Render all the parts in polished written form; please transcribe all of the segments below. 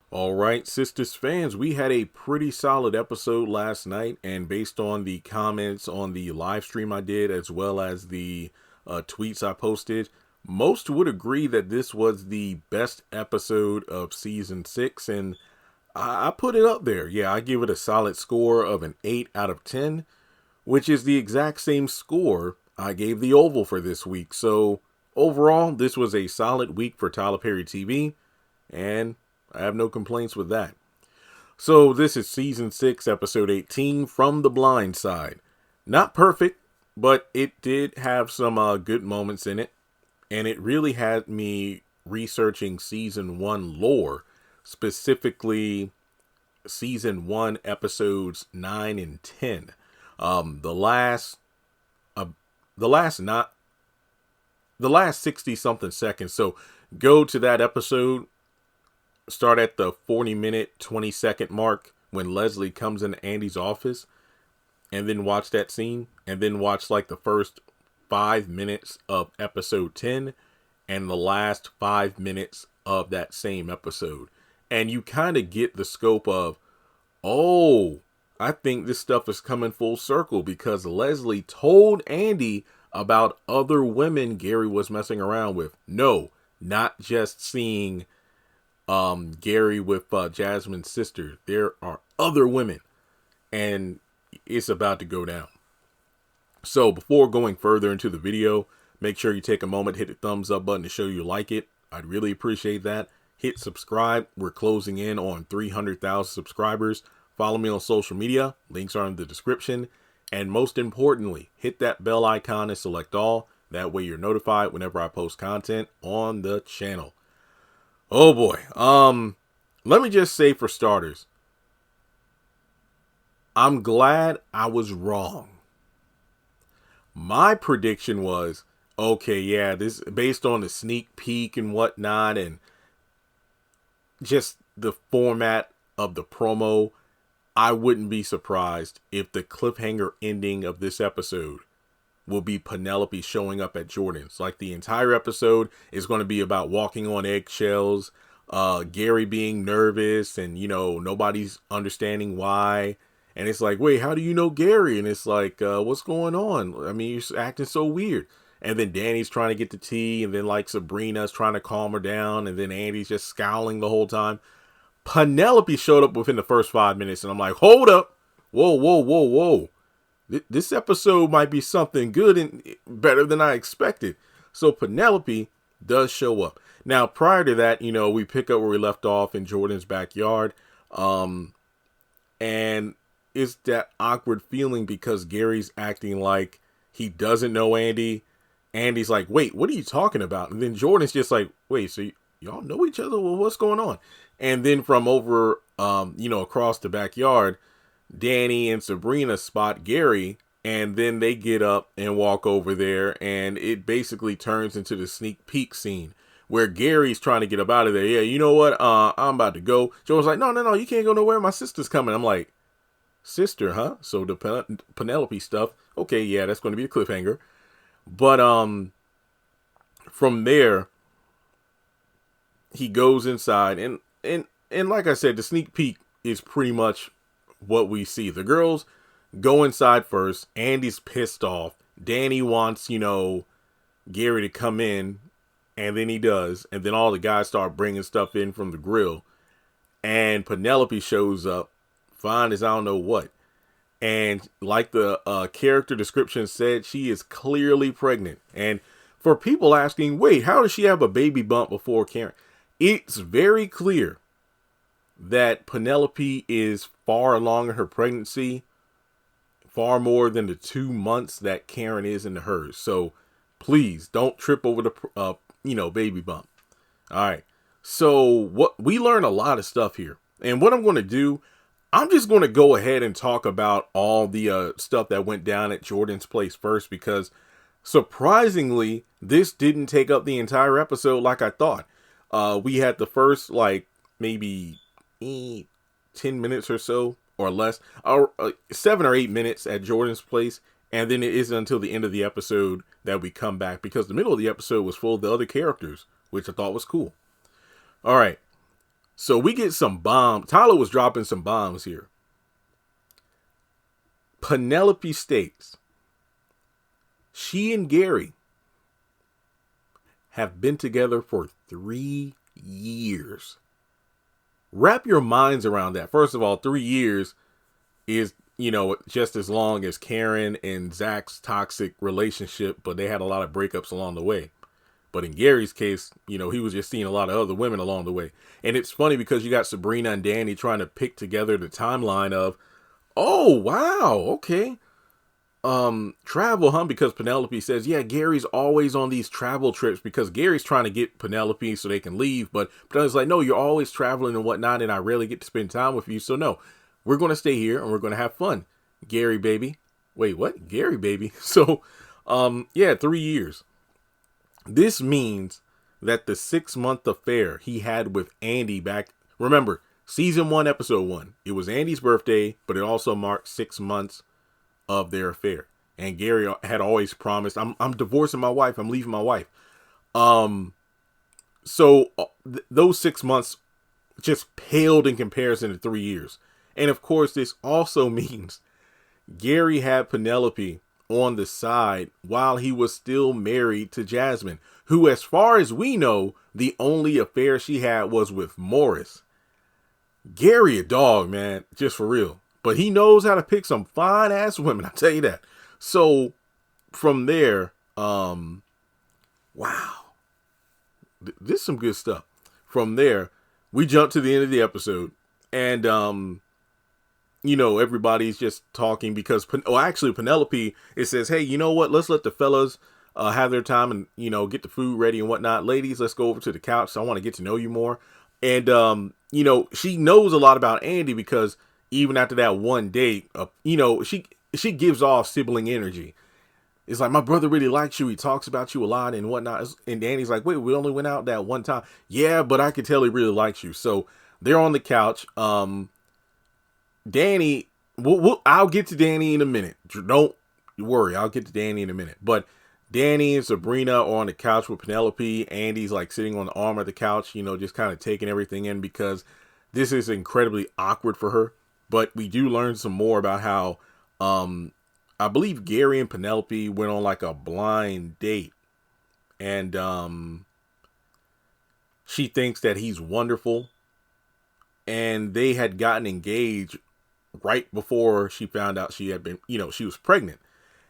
All right, Sistas fans, we had a pretty solid episode last night, and based on the comments on the live stream I did, as well as the tweets I posted, most would agree that this was the best episode of season 6, and I put it up there. Yeah, I give it a solid score of an 8 out of 10, which is the exact same score I gave the Oval for this week. So, overall, this was a solid week for Tyler Perry TV, and I have no complaints with that. So this is season 6, episode 18 from the Blindside. Not perfect, but it did have some good moments in it, and it really had me researching season 1 lore, specifically season 1 episodes 9 and 10. The last not the last 60 something seconds. So go to that episode. Start at the 40-minute, 20-second mark when Leslie comes into Andy's office, and then watch that scene, and then watch like the first 5 minutes of episode 10 and the last 5 minutes of that same episode. And you kind of get the scope of, oh, I think this stuff is coming full circle because Leslie told Andy about other women Gary was messing around with. No, not just seeing Gary with Jasmine's sister. There are other women, and it's about to go down. So before going further into the video, make sure you take a moment, hit the thumbs up button to show you like it. I'd really appreciate that. Hit subscribe. We're closing in on 300,000 subscribers. Follow me on social media. Links are in the description. And most importantly, hit that bell icon and select all. That way you're notified whenever I post content on the channel. Oh boy. Let me just say, for starters, I'm glad I was wrong. My prediction was, okay, yeah, this based on the sneak peek and whatnot, and just the format of the promo, I wouldn't be surprised if the cliffhanger ending of this episode will be Penelope showing up at Jordan's. Like, the entire episode is going to be about walking on eggshells, Gary being nervous, and, you know, nobody's understanding why. And it's like, wait, how do you know Gary? And it's like, what's going on? I mean, you're acting so weird. And then Danny's trying to get the tea, and then, like, Sabrina's trying to calm her down, and then Andy's just scowling the whole time. Penelope showed up within the first 5 minutes, and I'm like, hold up. Whoa, whoa, whoa, whoa. This episode might be something good and better than I expected. So Penelope does show up. Now, prior to that, you know, we pick up where we left off in Jordan's backyard. And it's that awkward feeling because Gary's acting like he doesn't know Andy. Andy's like, wait, what are you talking about? And then Jordan's just like, wait, so y'all know each other? Well, what's going on? And then from over, across the backyard, Danny and Sabrina spot Gary, and then they get up and walk over there, and it basically turns into the sneak peek scene where Gary's trying to get up out of there. Yeah, you know what? I'm about to go. Joe's like, no, you can't go nowhere. My sister's coming. I'm like, sister, huh? So the Penelope stuff. Okay, yeah, that's going to be a cliffhanger. But from there, he goes inside, and like I said, the sneak peek is pretty much what we see. The girls go inside first. Andy's pissed off. Danny wants, Gary to come in, and then he does. And then all the guys start bringing stuff in from the grill. And Penelope shows up, fine as I don't know what. And like the character description said, she is clearly pregnant. And for people asking, wait, how does she have a baby bump before Karen? It's very clear that Penelope is far along in her pregnancy, far more than the 2 months that Karen is into hers. So please don't trip over the, baby bump. All right. So what we learn a lot of stuff here, and what I'm going to do, I'm just going to go ahead and talk about all the stuff that went down at Jordan's place first, because surprisingly, this didn't take up the entire episode like I thought. We had the first, maybe 10 minutes or so, or less, 7 or 8 minutes at Jordan's place, and then it isn't until the end of the episode that we come back, because the middle of the episode was full of the other characters, which I thought was cool. All right. So we get some bombs. Tyler was dropping some bombs here. Penelope states she and Gary have been together for 3 years. Wrap your minds around that. First of all, 3 years is, just as long as Karen and Zach's toxic relationship, but they had a lot of breakups along the way. But in Gary's case, he was just seeing a lot of other women along the way. And it's funny because you got Sabrina and Danny trying to pick together the timeline of, oh, wow, okay. Travel, huh? Because Penelope says, yeah, Gary's always on these travel trips because Gary's trying to get Penelope so they can leave. But Penelope's like, no, you're always traveling and whatnot, and I rarely get to spend time with you. So no, we're going to stay here and we're going to have fun. Gary, baby. Wait, what? Gary, baby. So, 3 years. This means that the 6-month affair he had with Andy back, remember, season 1, episode 1, it was Andy's birthday, but it also marked 6 months of their affair. And Gary had always promised, I'm divorcing my wife. I'm leaving my wife. So those 6 months just paled in comparison to 3 years. And of course, this also means Gary had Penelope on the side while he was still married to Jasmine, who, as far as we know, the only affair she had was with Morris. Gary a dog, man, just for real. But he knows how to pick some fine ass women, I'll tell you that. So from there, wow, this is some good stuff. From there, we jump to the end of the episode, and everybody's just talking because, actually Penelope, it says, hey, you know what? Let's let the fellas have their time and, get the food ready and whatnot. Ladies, let's go over to the couch. So I want to get to know you more. And, she knows a lot about Andy because even after that one date, she gives off sibling energy. It's like, my brother really likes you. He talks about you a lot and whatnot. And Danny's like, wait, we only went out that one time. Yeah, but I could tell he really likes you. So they're on the couch. Danny, I'll get to Danny in a minute. Don't worry, I'll get to Danny in a minute. But Danny and Sabrina are on the couch with Penelope. Andy's like sitting on the arm of the couch, just kind of taking everything in because this is incredibly awkward for her. But we do learn some more about how, I believe Gary and Penelope went on like a blind date. And she thinks that he's wonderful. And they had gotten engaged right before she found out she had been, she was pregnant.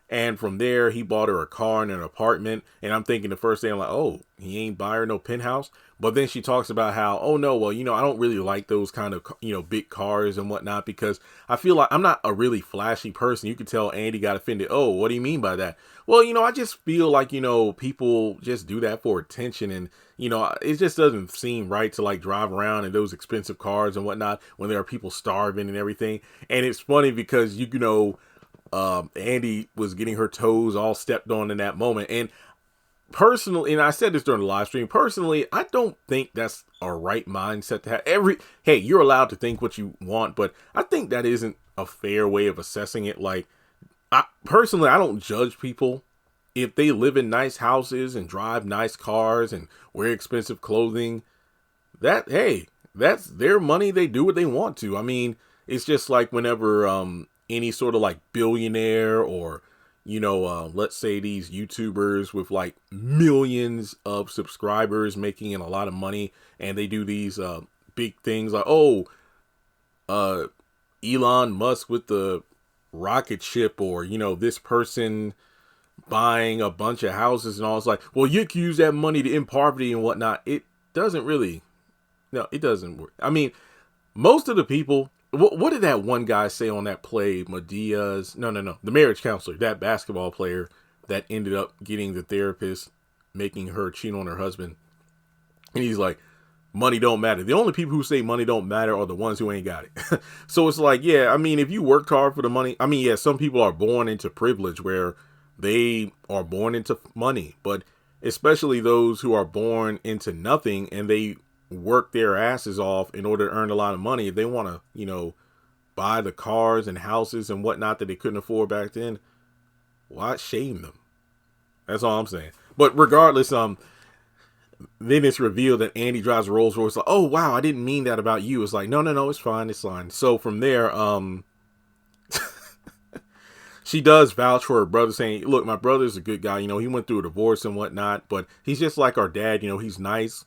And from there, he bought her a car and an apartment. And I'm thinking the first day, I'm like, oh, he ain't buy her no penthouse. But then she talks about how, oh, no, well, I don't really like those kind of, big cars and whatnot, because I feel like I'm not a really flashy person. You could tell Andy got offended. Oh, what do you mean by that? Well, I just feel like, people just do that for attention. And, it just doesn't seem right to like drive around in those expensive cars and whatnot when there are people starving and everything. And it's funny because, Andy was getting her toes all stepped on in that moment. And personally, and I said this during the live stream, personally, I don't think that's a right mindset to have. Hey, you're allowed to think what you want, but I think that isn't a fair way of assessing it. Like, I don't judge people if they live in nice houses and drive nice cars and wear expensive clothing. That's their money. They do what they want to. I mean, it's just like whenever, any sort of like billionaire or, let's say these YouTubers with like millions of subscribers making a lot of money, and they do these big things like, Elon Musk with the rocket ship, or, this person buying a bunch of houses and all. It's like, well, you can use that money to end poverty and whatnot. It doesn't really, no, it doesn't work. I mean, most of the people, what did that one guy say on that play? The marriage counselor, that basketball player that ended up getting the therapist, making her cheat on her husband. And he's like, money don't matter. The only people who say money don't matter are the ones who ain't got it. So it's like, yeah, I mean, if you worked hard for the money, I mean, yeah, some people are born into privilege where they are born into money, but especially those who are born into nothing and they work their asses off in order to earn a lot of money. If they want to, buy the cars and houses and whatnot that they couldn't afford back then, why shame them? That's all I'm saying. But regardless, then it's revealed that Andy drives a Rolls Royce. Like, oh wow, I didn't mean that about you. It's like, no, no, no, it's fine, it's fine. So from there, she does vouch for her brother, saying, look, my brother's a good guy. You know, he went through a divorce and whatnot, but he's just like our dad. You know, he's nice,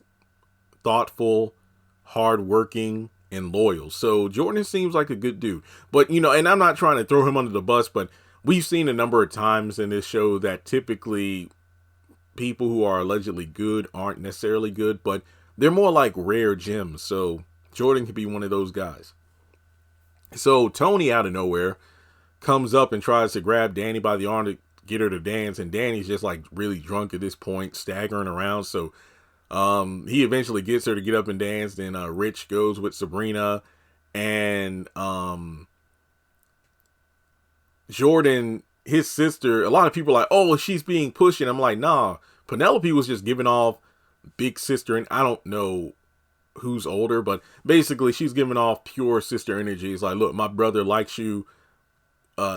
thoughtful, hardworking, and loyal. So Jordan seems like a good dude. But, you know, and I'm not trying to throw him under the bus, but we've seen a number of times in this show that typically people who are allegedly good aren't necessarily good, but they're more like rare gems. So Jordan could be one of those guys. So Tony, out of nowhere, comes up and tries to grab Danny by the arm to get her to dance, and Danny's just like really drunk at this point, staggering around. So he eventually gets her to get up and dance. Then Rich goes with Sabrina, and Jordan, his sister, a lot of people are like, oh, she's being pushed, and I'm like, nah, Penelope was just giving off big sister, and I don't know who's older, but basically she's giving off pure sister energy. It's like, look, my brother likes you,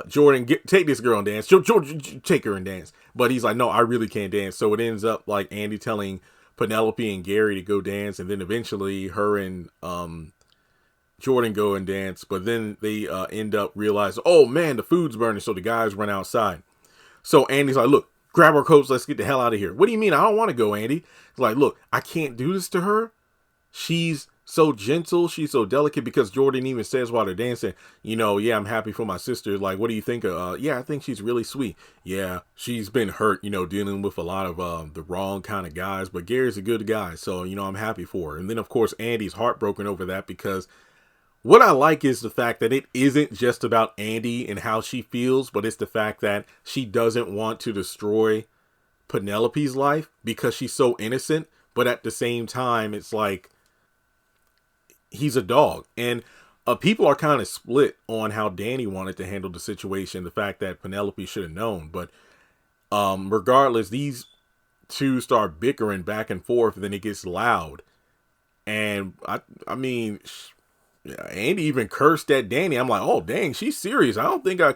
Jordan, take this girl and dance. Jordan, take her and dance. But he's like, no, I really can't dance. So it ends up like Andy telling Penelope and Gary to go dance, and then eventually her and Jordan go and dance. But then they end up realizing, oh man, the food's burning. So the guys run outside. So Andy's like, look, grab our coats, let's get the hell out of here. What do you mean? I don't want to go, Andy. He's like, look, I can't do this to her. She's so gentle, she's so delicate, because Jordan even says while they're dancing, you know, yeah, I'm happy for my sister. Like, what do you think of, yeah, I think she's really sweet. Yeah, she's been hurt, you know, dealing with a lot of the wrong kind of guys, but Gary's a good guy, so, you know, I'm happy for her. And then, of course, Andy's heartbroken over that, because what I like is the fact that it isn't just about Andy and how she feels, but it's the fact that she doesn't want to destroy Penelope's life because she's so innocent, but at the same time, it's like, he's a dog. And people are kind of split on how Danny wanted to handle the situation, the fact that Penelope should have known. But regardless, these two start bickering back and forth, and then it gets loud. And I mean, Andy even cursed at Danny. I'm like, oh, dang, she's serious. I don't think I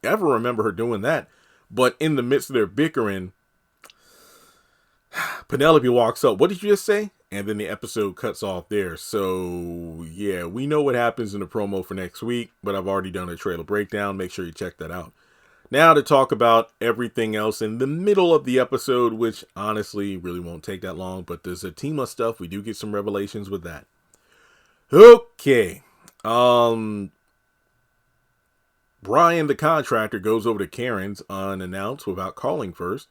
ever remember her doing that. But in the midst of their bickering, Penelope walks up. What did you just say? And then the episode cuts off there. So, yeah, we know what happens in the promo for next week, but I've already done a trailer breakdown. Make sure you check that out. Now to talk about everything else in the middle of the episode, which honestly really won't take that long, but the Zatima stuff, we do get some revelations with that. Okay. Brian, the contractor, goes over to Karen's unannounced without calling first.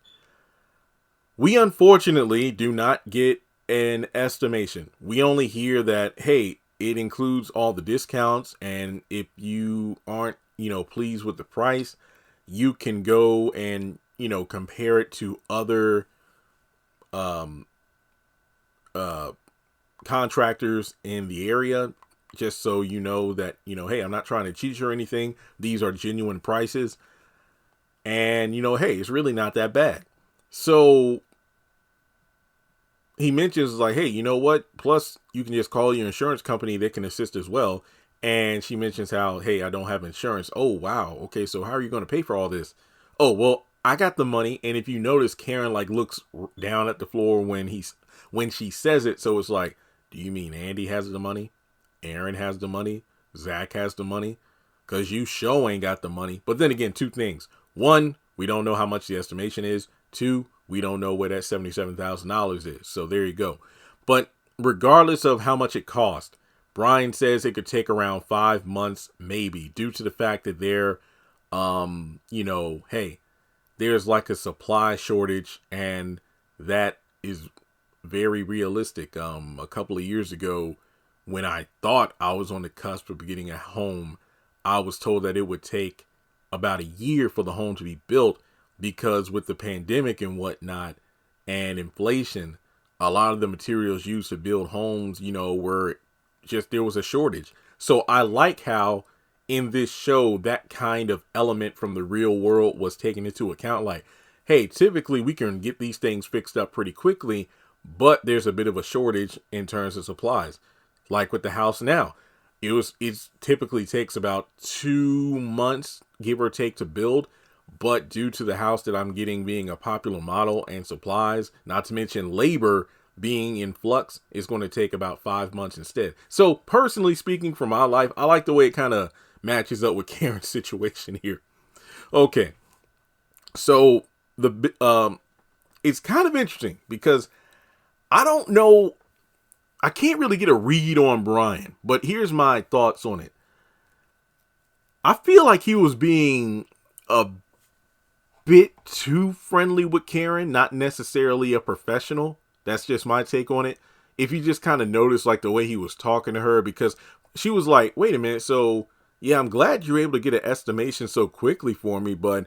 We unfortunately do not get an estimation. We only hear that, hey, it includes all the discounts, and if you aren't, you know, pleased with the price, you can go and, you know, compare it to other contractors in the area, just so you know that, you know, hey, I'm not trying to cheat you or anything. These are genuine prices, and, you know, hey, it's really not that bad. So he mentions, like, hey, you know what? Plus, you can just call your insurance company. They can assist as well. And she mentions how, hey, I don't have insurance. Oh, wow. Okay, so how are you going to pay for all this? Oh, well, I got the money. And if you notice, Karen, like, looks down at the floor when she says it. So it's like, do you mean Andy has the money? Aaron has the money? Zach has the money? Because you sure ain't got the money. But then again, two things. One, we don't know how much the estimation is. Two, we don't know where that $77,000 is. So there you go. But regardless of how much it cost, Brian says it could take around 5 months, maybe, due to the fact that they're, you know, hey, there's like a supply shortage, and that is very realistic. A couple of years ago, when I thought I was on the cusp of getting a home, I was told that it would take about a year for the home to be built, because with the pandemic and whatnot and inflation, a lot of the materials used to build homes, you know, were just, there was a shortage. So I like how in this show, that kind of element from the real world was taken into account. Like, hey, typically we can get these things fixed up pretty quickly, but there's a bit of a shortage in terms of supplies. Like with the house now, it typically takes about 2 months, give or take, to build. But due to the house that I'm getting being a popular model and supplies, not to mention labor, being in flux, it's going to take about 5 months instead. So personally speaking, from my life, I like the way it kind of matches up with Karen's situation here. Okay, so it's kind of interesting because I don't know, I can't really get a read on Brian, but here's my thoughts on it. I feel like he was being a bit too friendly with Karen, not necessarily a professional. That's just my take on it. If you just kind of notice like the way he was talking to her, because she was like, wait a minute, so yeah, I'm glad you're able to get an estimation so quickly for me, but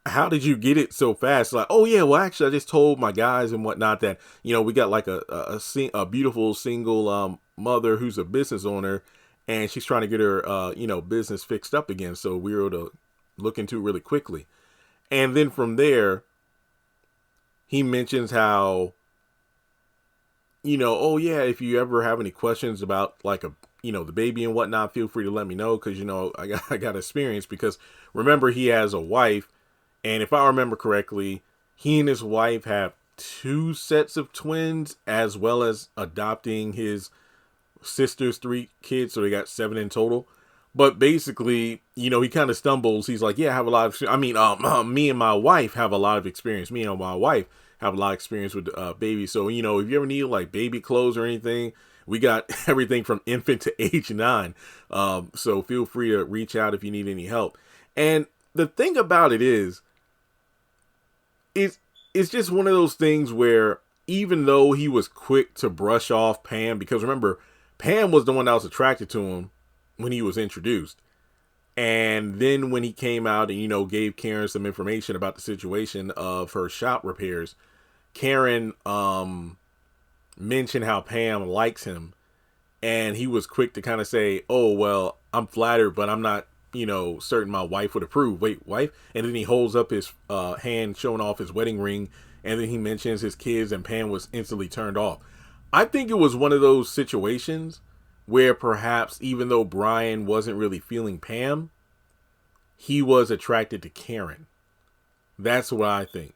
how did you get it so fast? Like, oh yeah, well actually I just told my guys and whatnot that, we got like a beautiful single mother who's a business owner, and she's trying to get her business fixed up again, so we were able to look into it really quickly. And then from there, he mentions how, oh yeah, if you ever have any questions about like the baby and whatnot, feel free to let me know, because I got experience, because remember, he has a wife, and if I remember correctly, he and his wife have 2 sets of twins, as well as adopting his sister's 3 kids, so they got 7 in total. But basically, he kind of stumbles. He's like, yeah, I have a lot of, me and my wife have a lot of experience. Me and my wife have a lot of experience with babies. So, if you ever need like baby clothes or anything, we got everything from infant to age 9. So feel free to reach out if you need any help. And the thing about it is, it's just one of those things where even though he was quick to brush off Pam, because remember, Pam was the one that was attracted to him when he was introduced. And then when he came out and, gave Karen some information about the situation of her shop repairs, Karen mentioned how Pam likes him. And he was quick to kind of say, oh, well, I'm flattered, but I'm not, certain my wife would approve. Wait, wife? And then he holds up his hand, showing off his wedding ring. And then he mentions his kids, and Pam was instantly turned off. I think it was one of those situations where perhaps even though Brian wasn't really feeling Pam, he was attracted to Karen. That's what I think.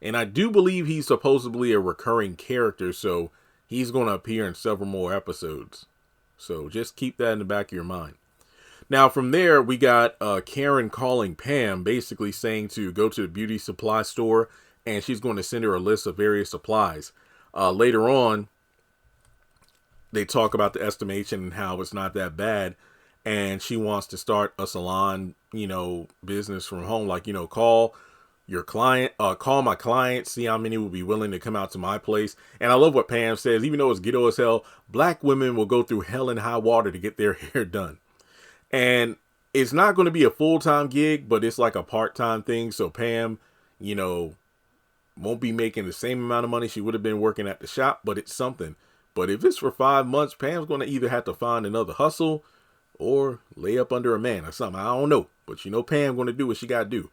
And I do believe he's supposedly a recurring character, so he's going to appear in several more episodes. So just keep that in the back of your mind. Now from there, we got Karen calling Pam, basically saying to go to the beauty supply store, and she's going to send her a list of various supplies. Later on, they talk about the estimation and how it's not that bad. And she wants to start a salon, business from home. Like, call your client, call my client, see how many will be willing to come out to my place. And I love what Pam says, even though it's ghetto as hell, black women will go through hell and high water to get their hair done. And it's not going to be a full-time gig, but it's like a part-time thing. So Pam, won't be making the same amount of money she would have been working at the shop, but it's something. But if it's for 5 months, Pam's going to either have to find another hustle or lay up under a man or something. I don't know. But Pam going to do what she got to do.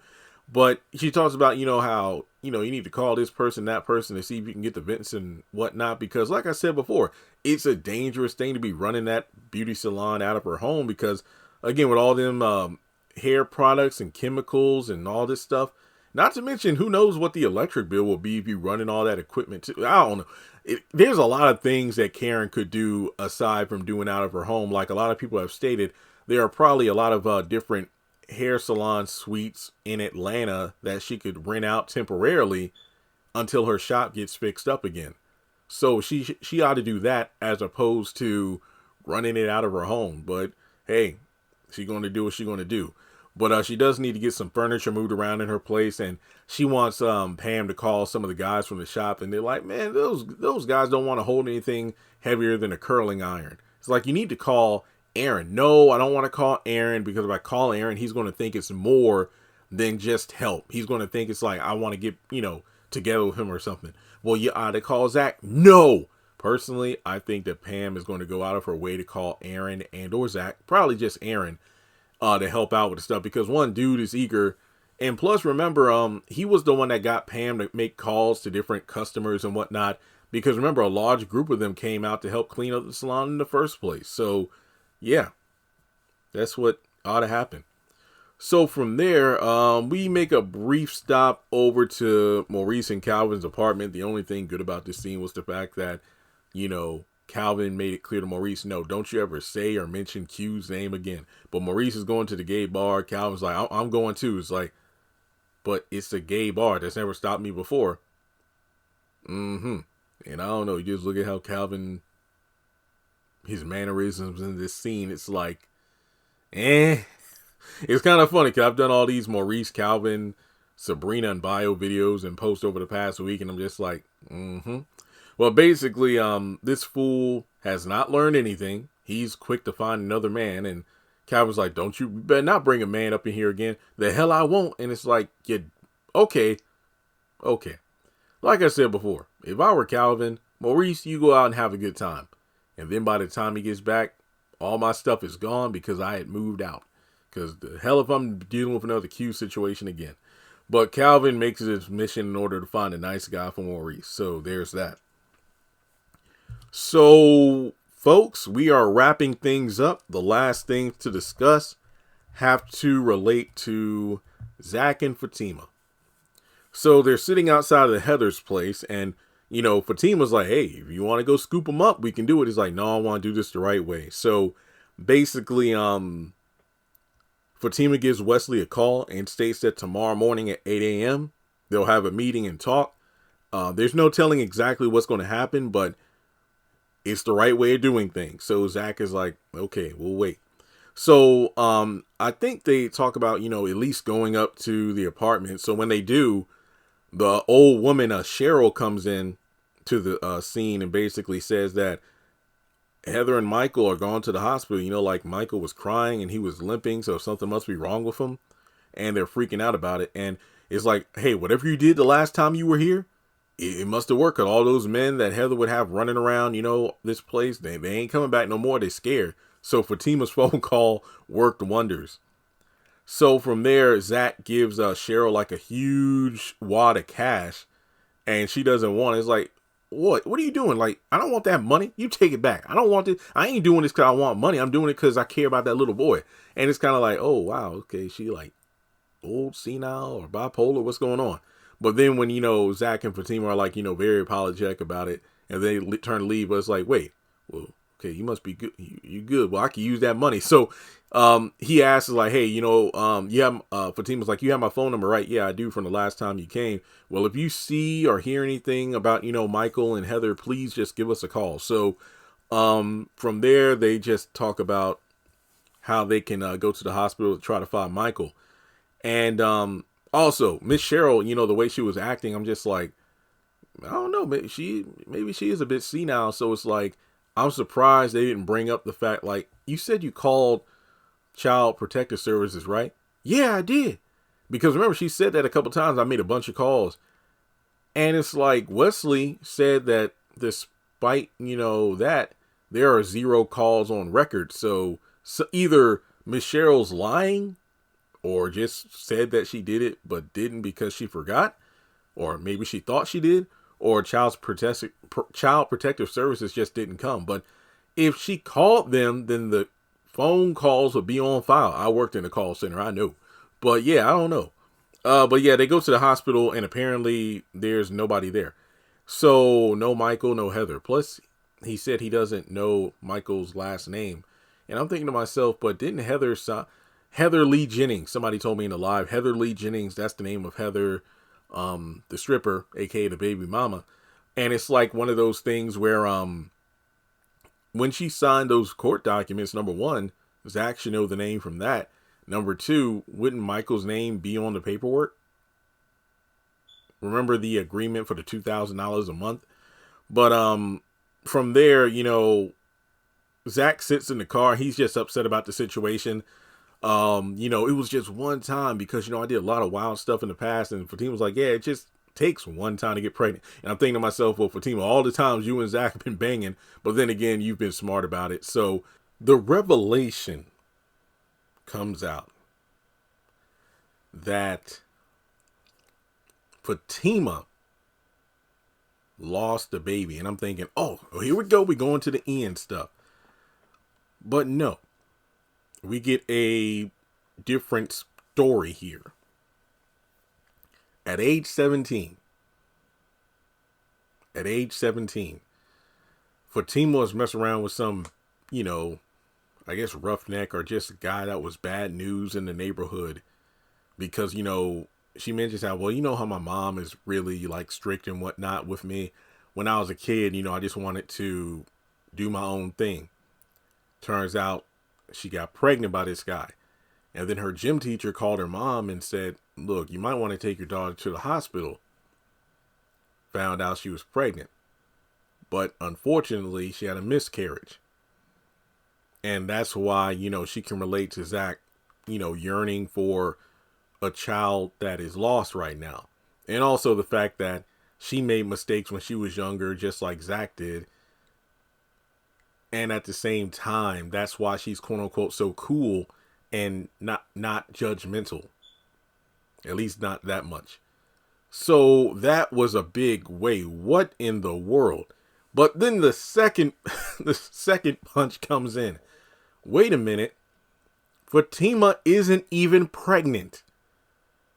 But she talks about, how, you need to call this person, that person, to see if you can get the vents and whatnot. Because like I said before, it's a dangerous thing to be running that beauty salon out of her home. Because, again, with all them hair products and chemicals and all this stuff, not to mention, who knows what the electric bill will be if you're running all that equipment too. I don't know. There's a lot of things that Karen could do aside from doing out of her home. Like a lot of people have stated, there are probably a lot of different hair salon suites in Atlanta that she could rent out temporarily until her shop gets fixed up again. So she ought to do that as opposed to running it out of her home. But hey, she's going to do what she's going to do. But she does need to get some furniture moved around in her place, and she wants Pam to call some of the guys from the shop, and they're like, man, those guys don't want to hold anything heavier than a curling iron. It's like, you need to call Aaron. No, I don't want to call Aaron, because if I call Aaron, he's going to think it's more than just help. He's going to think it's like I want to get, together with him or something. Well, you ought to call Zach. No. Personally, I think that Pam is going to go out of her way to call Aaron and or Zach, probably just Aaron, to help out with the stuff, because one, dude is eager, and plus remember, he was the one that got Pam to make calls to different customers and whatnot, because remember, a large group of them came out to help clean up the salon in the first place. So yeah, that's what ought to happen. So from there, we make a brief stop over to Maurice and Calvin's apartment. The only thing good about this scene was the fact that, Calvin made it clear to Maurice, no, don't you ever say or mention Q's name again. But Maurice is going to the gay bar. Calvin's like, I'm going too. It's like, but it's a gay bar. That's never stopped me before. And I don't know. You just look at how Calvin, his mannerisms in this scene, it's like, It's kind of funny because I've done all these Maurice, Calvin, Sabrina, and bio videos and posts over the past week, and I'm just like, Well, basically, this fool has not learned anything. He's quick to find another man, and Calvin's like, don't you better not bring a man up in here again. The hell I won't. And it's like, okay. Like I said before, if I were Calvin, Maurice, you go out and have a good time. And then by the time he gets back, all my stuff is gone because I had moved out. Because the hell if I'm dealing with another Q situation again. But Calvin makes it his mission in order to find a nice guy for Maurice. So there's that. So, folks, we are wrapping things up. The last things to discuss have to relate to Zach and Fatima. So they're sitting outside of the Heather's place, and Fatima's like, hey, if you want to go scoop them up, we can do it. He's like, no, I want to do this the right way. So basically, Fatima gives Wesley a call and states that tomorrow morning at 8 a.m. they'll have a meeting and talk. There's no telling exactly what's going to happen, but it's the right way of doing things. So Zach is like, okay, we'll wait. So I think they talk about, at least going up to the apartment. So when they do, the old woman, Cheryl, comes in to the scene and basically says that Heather and Michael are gone to the hospital. Like Michael was crying and he was limping, so something must be wrong with him. And they're freaking out about it. And it's like, hey, whatever you did the last time you were here, it must have worked. 'Cause all those men that Heather would have running around, this place, they ain't coming back no more. They're scared. So Fatima's phone call worked wonders. So from there, Zach gives Cheryl like a huge wad of cash, and she doesn't want it. It's like, what are you doing? Like, I don't want that money. You take it back. I don't want this. I ain't doing this because I want money. I'm doing it because I care about that little boy. And it's kind of like, oh, wow. Okay. She like old, senile, or bipolar. What's going on? But then when, Zach and Fatima are like, very apologetic about it, and they turn to leave, but it's like, wait, well, okay, you must be good. You good. Well, I can use that money. So he asks, like, hey, Fatima's like, you have my phone number, right? Yeah, I do, from the last time you came. Well, if you see or hear anything about, Michael and Heather, please just give us a call. So from there, they just talk about how they can go to the hospital to try to find Michael. And also, Miss Cheryl, the way she was acting, I'm just like, I don't know, maybe she is a bit senile. So it's like, I'm surprised they didn't bring up the fact, like, you said you called Child Protective Services, right? Yeah, I did. Because remember, she said that a couple times. I made a bunch of calls. And it's like, Wesley said that despite, that, there are 0 calls on record. So either Miss Cheryl's lying, or just said that she did it, but didn't because she forgot. Or maybe she thought she did. Or Child Protective Services just didn't come. But if she called them, then the phone calls would be on file. I worked in a call center, I know. But yeah, I don't know. But yeah, they go to the hospital and apparently there's nobody there. So no Michael, no Heather. Plus, he said he doesn't know Michael's last name. And I'm thinking to myself, but didn't Heather Lee Jennings, somebody told me in the live, Heather Lee Jennings, that's the name of Heather, the stripper, aka the baby mama. And it's like one of those things where when she signed those court documents, number one, Zach should know the name from that. Number two, wouldn't Michael's name be on the paperwork? Remember the agreement for the $2,000 a month? But from there, Zach sits in the car. He's just upset about the situation. It was just one time because, I did a lot of wild stuff in the past. And Fatima was like, yeah, it just takes one time to get pregnant. And I'm thinking to myself, well, Fatima, all the times you and Zach have been banging, but then again, you've been smart about it. So the revelation comes out that Fatima lost the baby. And I'm thinking, oh, here we go. We're going to the end stuff. But no. We get a different story here. At age 17, Fatima was messing around with some, I guess roughneck or just a guy that was bad news in the neighborhood because, she mentions how, well, how my mom is really like strict and whatnot with me. When I was a kid, I just wanted to do my own thing. Turns out she got pregnant by this guy. And then her gym teacher called her mom and said, look, you might want to take your daughter to the hospital. Found out she was pregnant. But unfortunately, she had a miscarriage. And that's why, she can relate to Zach, yearning for a child that is lost right now. And also the fact that she made mistakes when she was younger, just like Zach did. And at the same time, that's why she's quote unquote so cool and not judgmental. At least not that much. So that was a big wait. What in the world? But then the second punch comes in. Wait a minute. Fatima isn't even pregnant.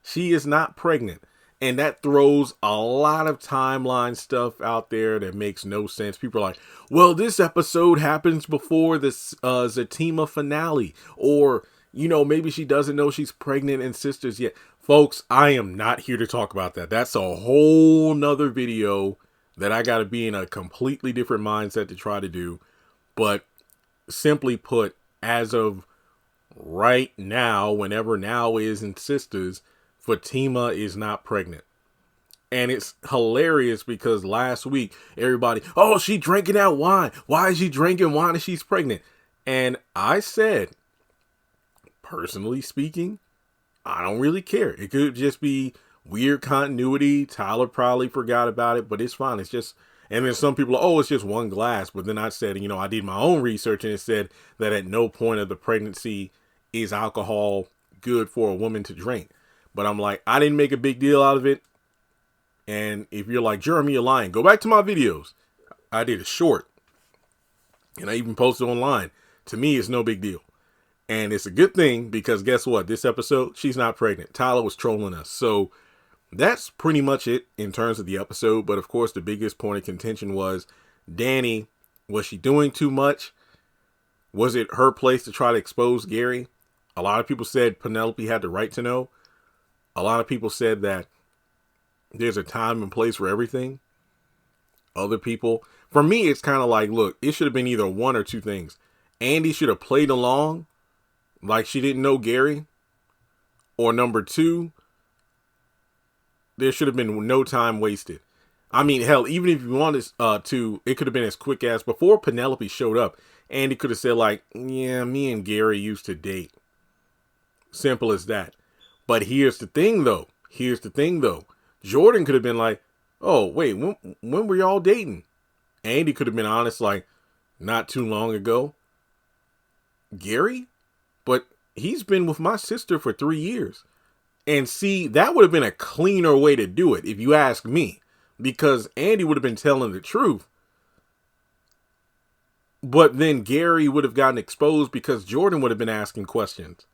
She is not pregnant. And that throws a lot of timeline stuff out there that makes no sense. People are like, well, this episode happens before the Zatima finale. Or, maybe she doesn't know she's pregnant in Sistas yet. Folks, I am not here to talk about that. That's a whole nother video that I got to be in a completely different mindset to try to do. But simply put, as of right now, whenever now is in Sistas, Fatima is not pregnant. And it's hilarious because last week, everybody, oh, she drinking that wine. Why is she drinking wine if she's pregnant? And I said, personally speaking, I don't really care. It could just be weird continuity. Tyler probably forgot about it, but it's fine. It's just, and then some people are, oh, it's just one glass. But then I said, I did my own research and it said that at no point of the pregnancy is alcohol good for a woman to drink. But I'm like, I didn't make a big deal out of it. And if you're like, Jeremy, you're lying, go back to my videos. I did a short and I even posted online. To me, it's no big deal. And it's a good thing because guess what? This episode, she's not pregnant. Tyler was trolling us. So that's pretty much it in terms of the episode. But of course, the biggest point of contention was Danny. Was she doing too much? Was it her place to try to expose Gary? A lot of people said Penelope had the right to know. A lot of people said that there's a time and place for everything. Other people, for me, it's kind of like, look, it should have been either one or two things. Andy should have played along like she didn't know Gary. Or number two, there should have been no time wasted. I mean, hell, even if you wanted to, it could have been as quick as before Penelope showed up. Andy could have said like, yeah, me and Gary used to date. Simple as that. But here's the thing though. Jordan could have been like, oh, wait, when were y'all dating? Andy could have been honest, like, not too long ago. Gary? But he's been with my sister for 3 years. And see, that would have been a cleaner way to do it, if you ask me. Because Andy would have been telling the truth. But then Gary would have gotten exposed because Jordan would have been asking questions.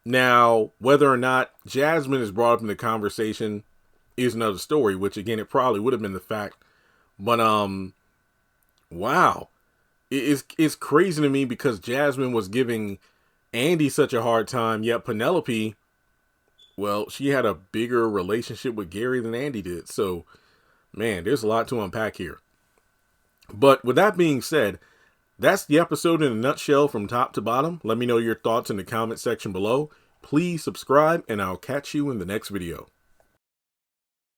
Now, whether or not Jasmine is brought up in the conversation is another story, which again, it probably would have been the fact. But, wow. It's crazy to me because Jasmine was giving Andy such a hard time, yet Penelope, well, she had a bigger relationship with Gary than Andy did. So, man, there's a lot to unpack here. But with that being said, that's the episode in a nutshell from top to bottom. Let me know your thoughts in the comment section below. Please subscribe, and I'll catch you in the next video.